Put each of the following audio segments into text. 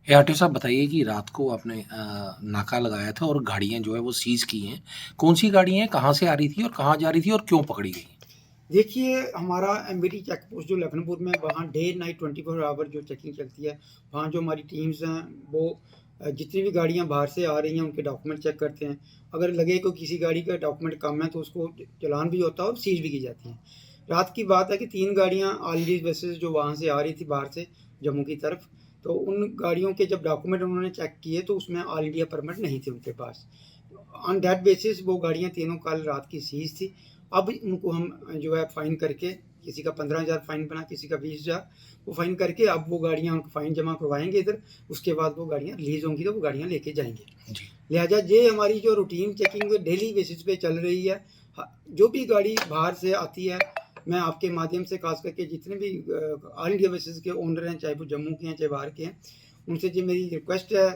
RTO साहब बताइए कि रात को आपने नाका लगाया था और गाड़ियाँ जो है वो सीज़ की हैं। कौन-सी गाड़ियाँ हैं, कहाँ से आ रही थी और कहाँ जा रही थी और क्यों पकड़ी गई? देखिए, हमारा एमवीटी चेक पोस्ट जो लखनपुर में वहाँ डे नाइट 24 आवर जो चेकिंग चलती है, वहाँ जो हमारी टीम्स हैं वो जितनी भी गाड़ियाँ बाहर से आ रही हैं उनके डॉक्यूमेंट चेक करते हैं। अगर लगे को किसी गाड़ी का डॉक्यूमेंट कम है तो उसको चालान भी होता है और सीज भी की जाती हैं। रात की बात है कि 3 गाड़ियाँ ऑल इंडिया बसेस जो वहाँ से आ रही थी बाहर से जम्मू की तरफ, तो उन गाड़ियों के जब डॉक्यूमेंट उन्होंने चेक किए तो उसमें ऑल इंडिया परमिट नहीं थे उनके पास। ऑन दैट बेसिस वो गाड़ियाँ तीनों कल रात की सीज थी। अब उनको हम जो है फ़ाइन करके, किसी का 15,000 फ़ाइन बना, किसी का 20,000, वो फ़ाइन करके अब वो गाड़ियाँ उनको फ़ाइन जमा करवाएँगे इधर, उसके बाद वो गाड़ियाँ रिलीज़ होंगी तो वो गाड़ियाँ लेके जाएँगे। जी। लिहाजा ये हमारी जो रूटीन चेकिंग डेली बेसिस पे चल रही है। जो भी गाड़ी बाहर से आती है, मैं आपके माध्यम से खास करके जितने भी ऑल इंडिया बेसिस के ओनर हैं, चाहे वो जम्मू के हैं, चाहे बाहर के हैं, उनसे जी मेरी रिक्वेस्ट है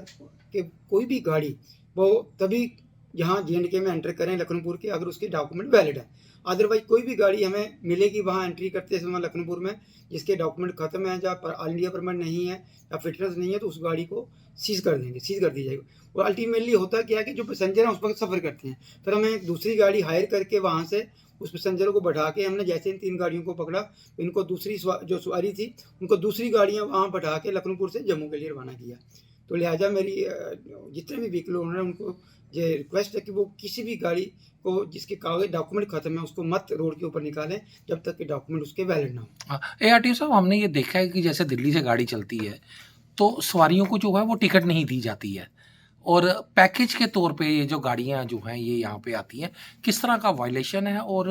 कि कोई भी गाड़ी वो तभी यहाँ जे&के में एंटर करें लखनपुर के, अगर उसके डॉक्यूमेंट वैलिड है। अदरवाइज़ कोई भी गाड़ी हमें मिलेगी वहाँ एंट्री करते समय लखनपुर में, जिसके डॉक्यूमेंट ख़त्म है, जहाँ पर ऑल इंडिया परमिट नहीं है या फिटनेस नहीं है, तो उस गाड़ी को सीज़ कर देंगे, सीज़ कर दी जाएगी। और अल्टीमेटली होता क्या है कि जो पैसेंजर हैं उस वक़्त सफ़र करते हैं। फिर हमें एक दूसरी गाड़ी हायर करके वहाँ से उस पैसेंजरों को बैठा के, हमने जैसे इन 3 गाड़ियों को पकड़ा, इनको दूसरी जो सवारी थी, उनको दूसरी गाड़ियाँ वहाँ बैठा के लखनपुर से जम्मू के लिए रवाना किया। तो लिहाजा मेरी जितने भी व्हीकल ओनर हैं उनको ये रिक्वेस्ट है कि वो किसी भी गाड़ी को जिसके कागज़ डॉक्यूमेंट ख़त्म है उसको मत रोड के ऊपर निकालें, जब तक कि डॉक्यूमेंट उसके वैलिड ना हो। हाँ, आरटीओ साहब हमने ये देखा है कि जैसे दिल्ली से गाड़ी चलती है, तो सवारियों को जो है वो टिकट नहीं दी जाती है और पैकेज के तौर पे ये जो गाड़ियाँ जो हैं ये यहाँ पे आती हैं, किस तरह का वायलेशन है और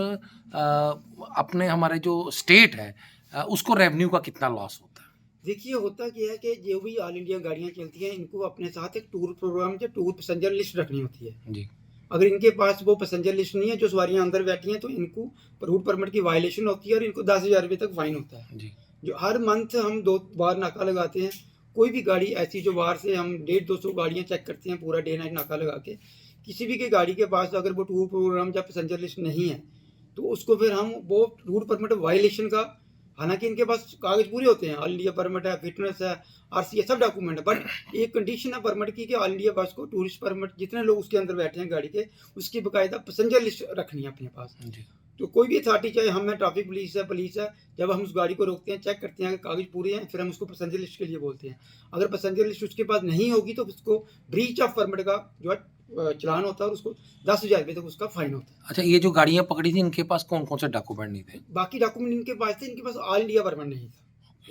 अपने हमारे जो स्टेट है उसको रेवेन्यू का कितना लॉस होता है? देखिए, होता क्या है कि जो भी ऑल इंडिया गाड़ियाँ चलती हैं, इनको अपने साथ एक टूर प्रोग्राम या टूर पैसेंजर लिस्ट रखनी होती है। जी, अगर इनके पास वो पैसेंजर लिस्ट नहीं है, जो सवारियाँ अंदर बैठी हैं, तो इनको रूट परमिट की वायलेशन होती है और इनको 10,000 रुपए तक फ़ाइन होता है। जी। जो हर मंथ हम 2 बार नाका लगाते हैं। कोई भी गाड़ी ऐसी जो बाहर से हम 150-200 गाड़ियाँ चेक करते हैं पूरा डे नाइट नाका लगा के। किसी भी की गाड़ी के पास अगर वो टूर प्रोग्राम या पैसेंजर लिस्ट नहीं है, तो उसको फिर हम वो रूट परमिट वायलेशन का, हालाँकि इनके पास कागज़ पूरे होते हैं, ऑल इंडिया परमिट है, फिटनेस है, आरसी है, सब डॉक्यूमेंट है, बट एक कंडीशन है परमिट की कि ऑल इंडिया बस को टूरिस्ट परमिट जितने लोग उसके अंदर बैठे हैं गाड़ी के, उसकी बाकायदा पैसेंजर लिस्ट रखनी है अपने पास। जी। तो कोई भी अथॉरिटी, चाहे हम हैं, ट्रैफिक पुलिस है, जब हम उस गाड़ी को रोकते हैं, चेक करते हैं अगर कागज़ पूरे हैं, फिर हम उसको पैसेंजर लिस्ट के लिए बोलते हैं। अगर पैसेंजर लिस्ट उसके पास नहीं होगी तो उसको ब्रीच ऑफ परमिट का जो है चालान होता है और उसको 10,000 रुपए तक उसका फाइन होता है। अच्छा, ये जो गाड़ियाँ पकड़ी थी इनके पास कौन-कौन से डॉक्यूमेंट नहीं थे? बाकी डॉक्यूमेंट इनके पास थे, इनके पास ऑल इंडिया परमिट नहीं था।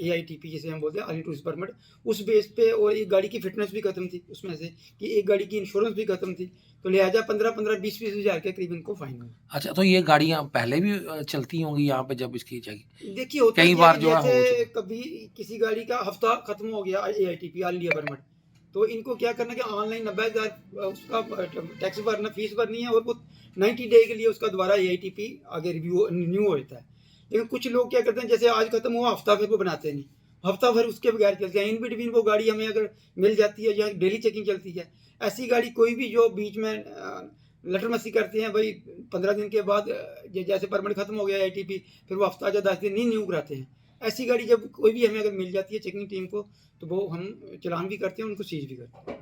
एआईटीपी जिसे हम बोलते हैं, ऑल इंडिया टूरिस्ट परमिट, उस बेस पे, और एक गाड़ी की फिटनेस भी खत्म थी उसमें से, कि एक गाड़ी की इंश्योरेंस भी खत्म थी। तो लिहाजा 15-15, 20-20 हज़ार के करीब इनको फाइन हुआ। अच्छा, तो ये गाड़ियाँ पहले भी चलती होंगी यहाँ पे जब इसकी चेकिंग देखिए, होता कई क्या है बार कि जो है हो जैसे चुका? कभी किसी गाड़ी का हफ्ता खत्म हो गया एआईटीपी ऑल इंडिया परमिट, तो इनको क्या करना है कि ऑनलाइन 90,000 उसका टैक्स भरना, फीस भरनी है, और वो 90 डे के लिए उसका दोबारा एआईटीपी आगे रिन्यू होता है। लेकिन कुछ लोग क्या करते हैं, जैसे आज खत्म हुआ, हफ्ता भर वो बनाते नहीं, हफ्ता भर उसके बगैर चलते हैं। इन बिटवीन वो गाड़ी हमें अगर मिल जाती है या डेली चेकिंग चलती है, ऐसी गाड़ी कोई भी जो बीच में लटरमस्ती करते हैं भाई, 15 दिन के बाद जैसे परमिट खत्म हो गया एआईटीपी, फिर वो हफ्ता या 10 दिन नहीं न्यू कराते हैं। ऐसी गाड़ी जब कोई भी हमें अगर मिल जाती है चेकिंग टीम को, तो वो हम चालान भी करते हैं, उनको सीज भी करते हैं।